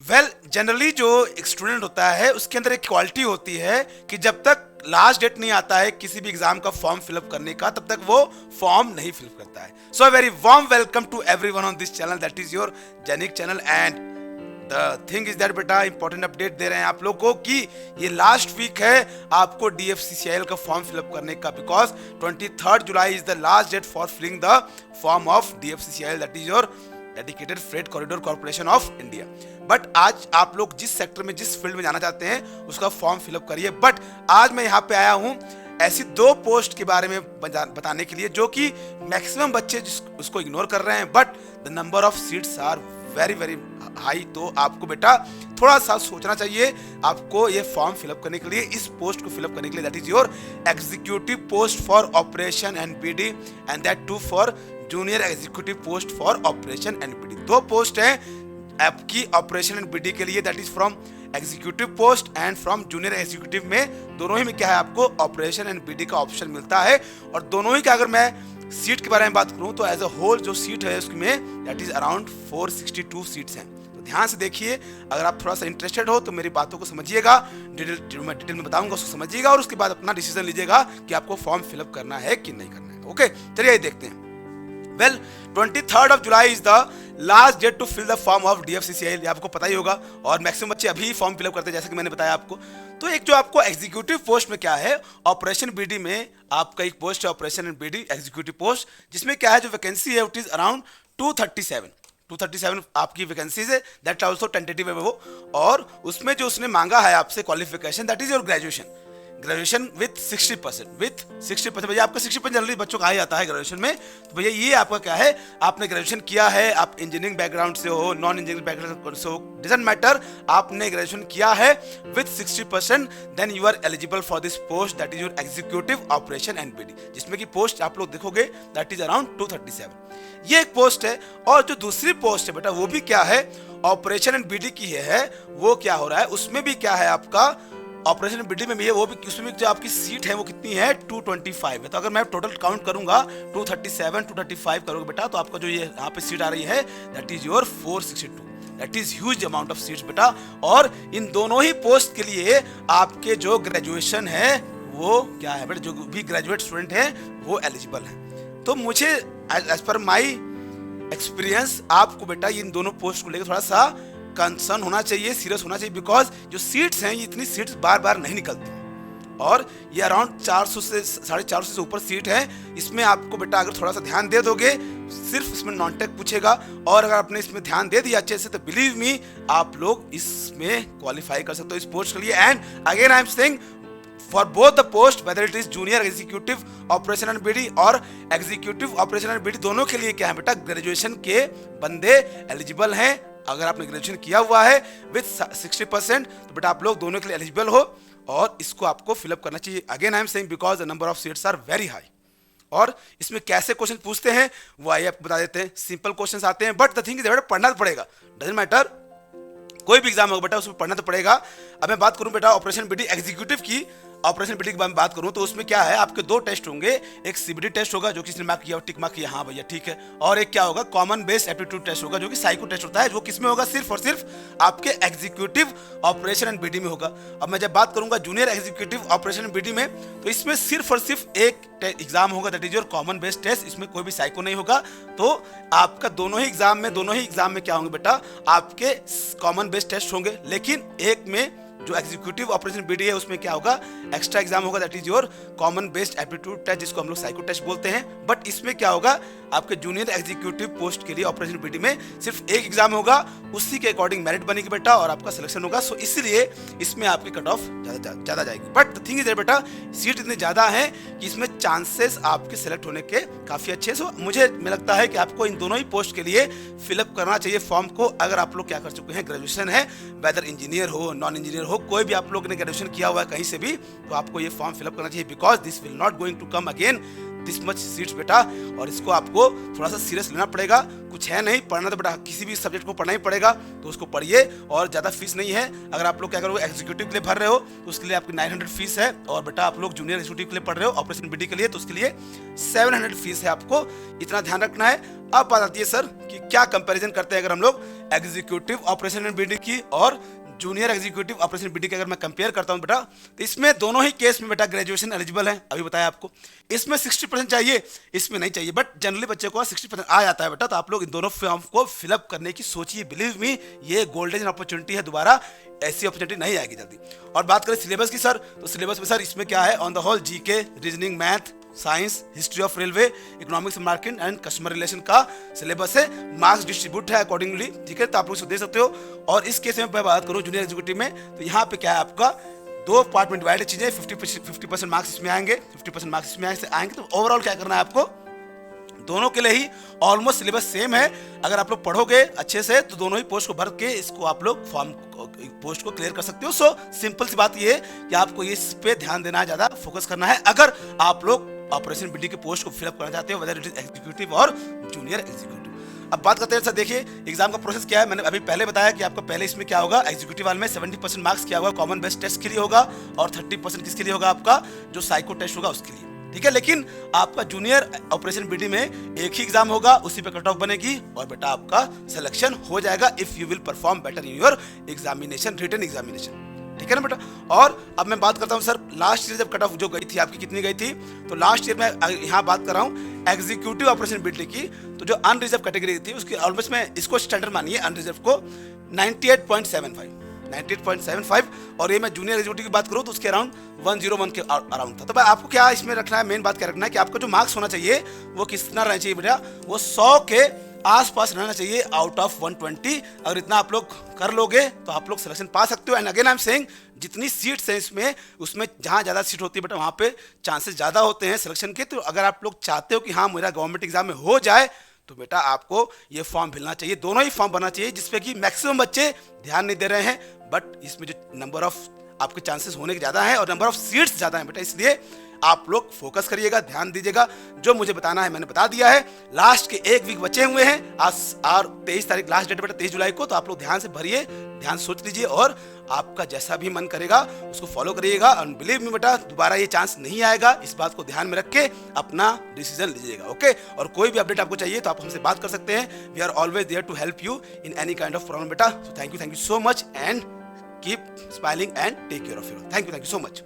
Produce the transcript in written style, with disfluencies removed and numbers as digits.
Generally जो एक student होता है उसके अंदर एक क्वालिटी होती है कि जब तक लास्ट डेट नहीं आता है किसी भी एग्जाम का फॉर्म फिलअप करने का तब तक वो फॉर्म नहीं फिलअप करता है। So a very warm welcome to everyone on this channel, that is your genic channel. And the thing is that बेटा इंपॉर्टेंट अपडेट दे रहे हैं आप लोग को कि ये लास्ट वीक है आपको DFCCIL का फॉर्म फिलअप करने का, because 23 July is the last date for filling the form of DFCCIL, that is your dedicated freight corridor corporation of India. But आज आप लोग जिस सेक्टर में जिस फील्ड में जाना चाहते हैं उसका फॉर्म फिलअप करिए। बट आज मैं यहाँ पे आया हूँ ऐसी दो पोस्ट के बारे में बताने के लिए जो कि मैक्सिमम बच्चे उसको इग्नोर कर रहे हैं, but the number of seats are very very high. तो आपको बेटा थोड़ा सा सोचना चाहिए आपको ये फॉर्म फिलअप करने के लिए, इस पोस्ट को फिलअप करने के लिए, that is your executive post for operation and BD and that too for junior executive post for operation and BD। दो पोस्ट हैं आपकी ऑपरेशन एंड BD के लिए, that is from executive post and from junior executive में दोनों ही में क्या है आपको ऑपरेशन एंड BD का ऑप्शन मिलता है। और दोनों ही का अगर मैं सीट के बारे में बात करूं तो एज अ होल जो सीट है उसमें दैट इज अराउंड 462 सीट्स हैं। तो ध्यान से देखिए, अगर आप थोड़ा सा इंटरेस्टेड हो तो मेरी बातों को समझिएगा, डिटेल में बताऊंगा उसको समझिएगा और उसके बाद अपना डिसीजन लीजिएगा कि आपको फॉर्म फिलअप करना है कि नहीं करना है। ओके, चलिए देखते हैं। Well 23 July is the last date to fill the form of DFCCIL, आपको पता ही होगा। और मैक्सिमम बच्चे अभी फॉर्म फिलअप करते हैं जैसे कि मैंने बताया आपको। तो एक जो आपको एग्जीक्यूटिव पोस्ट में क्या है, ऑपरेशन BD में आपका एक पोस्ट है operation and BD executive post, जिसमें क्या है जो वैकेंसी है इट इज अराउंड 237 आपकी वैकेंसीज है, दैट आल्सो टेंटेटिव है वो। और उसमें जो उसने मांगा है आपसे qualification that is your graduation with 60%। भैया आपका 60% जनरली बच्चों का आ जाता है ग्रेजुएशन में। तो भैया ये आपका क्या है, आपने ग्रेजुएशन किया है, आप इंजीनियरिंग बैकग्राउंड से हो, नॉन इंजीनियरिंग बैकग्राउंड से हो, डजंट मैटर, आपने ग्रेजुएशन किया है with 60%, then you are eligible for this post that is your executive operation and BD, जिसमें की पोस्ट आप लोग देखोगे दैट इज अराउंड 237। ये एक पोस्ट है। और जो दूसरी पोस्ट है बेटा वो भी क्या है, ऑपरेशन एंड BD की है। वो क्या हो रहा है, उसमें भी क्या है आपका ऑपरेशन BD में भी है, वो भी उसमें भी जो आपकी सीट है वो कितनी है 225 है। तो अगर मैं टोटल काउंट करूंगा 235 करोगे बेटा तो आपका जो ये यहाँ पे सीट आ रही है that is your 462, that is huge amount of seats बेटा। और इन दोनों ही पोस्ट के लिए आपके जो ग्रेजुएशन है वो क्या है बेटा, जो भी ग्रेजुएट स्टूडेंट है वो एलिजिबल है। तो मुझे एज पर माई एक्सपीरियंस आपको बेटा इन दोनों पोस्ट को लेकर थोड़ा सा कंसर्न होना चाहिए, सीरियस होना चाहिए, बिकॉज जो सीट्स हैं ये इतनी सीट्स बार बार नहीं निकलती और ये अराउंड 400 से 450 से ऊपर सीट है। इसमें आपको बेटा अगर थोड़ा सा ध्यान दे दोगे, सिर्फ इसमें नॉन टेक पूछेगा और अगर आपने इसमें ध्यान दे दिया अच्छे से तो बिलीव मी आप लोग इसमें क्वालिफाई कर सकते हो इस पोस्ट के लिए। And again I am saying for both the post whether it is junior executive operation and BD और एग्जीक्यूटिव ऑपरेशन एंड BD, दोनों के लिए क्या है बेटा ग्रेजुएशन के बंदे एलिजिबल हैं। अगर आपने ग्रेजुएशन किया हुआ है विथ 60% तो बेटा आप लोग दोनों के लिए एलिजिबल हो और इसको आपको फिलअप करना चाहिए। Again I am saying because the number of seats are very high. और इसमें कैसे क्वेश्चन पूछते हैं वो आइए आपको बता देते हैं। सिंपल क्वेश्चंस आते हैं बट द थिंग इज बेटा पढ़ना तो पड़ेगा, डजंट मैटर, कोई भी एग्जाम होगा बेटा उसमें पढ़ना तो पड़ेगा। अब मैं बात करूं बेटा ऑपरेशन BD एग्जीक्यूटिव की, ऑपरेशन BD के बारे में बात करूं तो उसमें क्या है आपके दो टेस्ट होंगे, एक CBD टेस्ट होगा जो किसने मार्क किया टिक मार्क किया हाँ भैया ठीक है, और एक क्या होगा कॉमन बेस्ड एप्टीट्यूड टेस्ट होगा जो कि साइको टेस्ट होता है, जो किसमें होगा सिर्फ और सिर्फ आपके एग्जीक्यूटिव ऑपरेशन एंड BD में होगा। अब मैं जब बात करूंगा junior executive operation and BD में तो इसमें सिर्फ और सिर्फ एक एग्जाम होगा that is your common based test, इसमें कोई भी साइको नहीं होगा। तो आपका दोनों ही एग्जाम में क्या होंगे बेटा आपके कॉमन बेस्ड टेस्ट होंगे, लेकिन एक में जो एग्जीक्यूटिव ऑपरेशन BD है उसमें क्या होगा एक्स्ट्रा एग्जाम होगा that is your common based aptitude test, जिसको हम लोग साइको टेस्ट बोलते हैं। बट इसमें क्या होगा आपके जूनियर एग्जीक्यूटिव पोस्ट के लिए ऑपरेशन BD में सिर्फ एक एग्जाम होगा, उसी के अकॉर्डिंग मेरिट बनेगी बेटा और आपका सिलेक्शन होगा। सो इसलिए इसमें आपकी कट ऑफ ज्यादा जाएगी। बट द थिंग इज बेटा सीट इतनी ज्यादा है कि इसमें चांसेस आपके सिलेक्ट होने के काफी अच्छे। सो मुझे लगता है कि आपको इन दोनों ही पोस्ट के लिए फिलअप करना चाहिए फॉर्म को। अगर आप लोग क्या कर चुके हैं ग्रेजुएशन है, वेदर इंजीनियर हो नॉन इंजीनियर हो, कोई भी आप लोग ने ग्रेजुएशन किया हुआ है कहीं से भी, तो आपको ये फॉर्म फिलअप करना चाहिए because this will not going to come again this much seats बेटा, और इसको आपको थोड़ा सा सीरियस लेना पड़ेगा। कुछ है नहीं पढ़ना तो बेटा किसी भी सब्जेक्ट को पढ़ना ही पड़ेगा, तो उसको पढ़िए। और ज़्यादा फीस नहीं है। अगर आप लोग क्या करोगे एग्जीक्यूटिव के लिए भर रहे हो तो उसके लिए आपकी 900 फीस है, और बेटा आप लोग जूनियर एग्जीक्यूटिव के लिए पढ़ रहे हो ऑपरेशन बीडी के लिए तो उसके लिए 700 फीस है। आपको इतना ध्यान रखना है। अब बात आती है सर कि क्या कंपैरिजन करते हैं अगर हम लोग एग्जीक्यूटिव ऑपरेशन बीडी की और जूनियर एग्जीक्यूटिव ऑपरेशन बीडी की अगर मैं कंपेयर करता हूं बेटा, तो इसमें दोनों ही केस में बेटा ग्रेजुएशन एलिजिबल है। अभी बताया आपको, इसमें 60% चाहिए, इसमें नहीं चाहिए, बट जनरली बच्चे को 60% आ जाता है बेटा। तो आप लोग इन दोनों फॉर्म को फिलअप करने की सोचिए। बिलीव मी, ये गोल्डन अपॉर्चुनिटी है, दोबारा ऐसी अपॉर्चुनिटी नहीं आएगी जल्दी। और बात करें सिलेबस की सर, तो सिलेबस में सर इसमें क्या है, on the whole GK, reasoning, math, science, history of railway, economics, market and customer relation का सिलेबस है। मार्क्स डिस्ट्रीब्यूट है अकॉर्डिंगली, ठीक है, तो आप लोग इसको दे सकते हो। और इस केस में मैं बात करूं जूनियर एग्जीक्यूटिव में, तो यहाँ पे क्या है आपका 2 पार्ट में डिवाइड चीजें, 50% मार्क्स इसमें आएंगे, 50% मार्क्स इसमें आएंगे। तो ओवरऑल क्या करना है आपको, दोनों के लिए ही ऑलमोस्ट सिलेबस सेम है। अगर आप लोग पढ़ोगे अच्छे से तो दोनों ही पोस्ट को भर के इसको आप लोग फॉर्म पोस्ट को क्लियर कर सकते हो। सो सिंपल सी बात ये है कि आपको इस पे ध्यान देना है, ज्यादा फोकस करना है अगर आप लोग ऑपरेशन बीडी के पोस्ट को फिलअप करना चाहते हो, वेदर इट इज एग्जीक्यूटिव और जूनियर एग्जीक्यूटिव। अब बात करते हैं सर, देखिए एग्जाम का प्रोसेस क्या है। मैंने अभी पहले बताया कि आपको पहले इसमें क्या होगा, एग्जीक्यूटिव वाले में 70% मार्क्स क्या होगा, कॉमन बेस्ट टेस्ट के लिए होगा, और 30% किसके लिए होगा, आपका जो साइको टेस्ट होगा उसके लिए, ठीक है। लेकिन आपका जूनियर ऑपरेशन बीडी में एक ही एग्जाम होगा, उसी पे कट ऑफ बनेगी, और बेटा आपका सिलेक्शन हो जाएगा if you will perform better in your examination, written examination, ठीक है ना बेटा। और अब मैं बात करता हूं सर, लास्ट ईयर जब कट ऑफ जो गई थी आपकी कितनी गई थी, तो लास्ट ईयर में यहाँ बात कर रहा हूँ एग्जीक्यूटिव ऑपरेशन बीडी की, तो जो अनरिजर्व कैटेगरी थी उसकी ऑलमोस्ट में इसको स्टैंडर्ड मानिए अनरिजर्व को 98.75, और ये मैं जूनियर एग्जीक्यूटिव की बात करूँ तो उसके अराउंड 101 के अराउंड था। तो भाई आपको क्या इसमें रखना है, मेन बात क्या रखना है कि आपका जो मार्क्स होना चाहिए वो कितना रहना चाहिए बेटा, वो 100 के आसपास रहना चाहिए आउट ऑफ 120। अगर इतना आप लोग कर लोगे तो आप लोग सिलेक्शन पा सकते हो। And again I am saying, जितनी सीट्स हैं इसमें, उसमें जहाँ ज़्यादा सीट होती है बेटा वहाँ पे चांसेस ज़्यादा होते हैं सिलेक्शन के। तो अगर आप लोग चाहते हो कि हाँ मेरा गवर्नमेंट एग्जाम में हो जाए, तो बेटा आपको ये फॉर्म भरना चाहिए, दोनों ही फॉर्म भरना चाहिए, जिसपे कि मैक्सिमम बच्चे ध्यान नहीं दे रहे हैं, बट इसमें जो नंबर ऑफ आपके चांसेस होने के ज़्यादा है और नंबर ऑफ सीट्स ज़्यादा है बेटा, इसलिए आप लोग फोकस करिएगा, ध्यान दीजिएगा। जो मुझे बताना है मैंने बता दिया है। लास्ट के 1 वीक बचे हुए हैं, आज और 23 तारीख लास्ट डेट बेटा, 23 जुलाई को। तो आप लोग ध्यान से भरिए, ध्यान सोच लीजिए, और आपका जैसा भी मन करेगा उसको फॉलो करिएगा। और बिलीव मी बेटा, दोबारा ये चांस नहीं आएगा, इस बात को ध्यान में रख के अपना डिसीजन लीजिएगा, ओके। और कोई भी अपडेट आपको चाहिए तो आप हमसे बात कर सकते हैं। We are always there to help you in any kind of problem बेटा। So thank you so much, and keep smiling and take care of you. Thank you so much.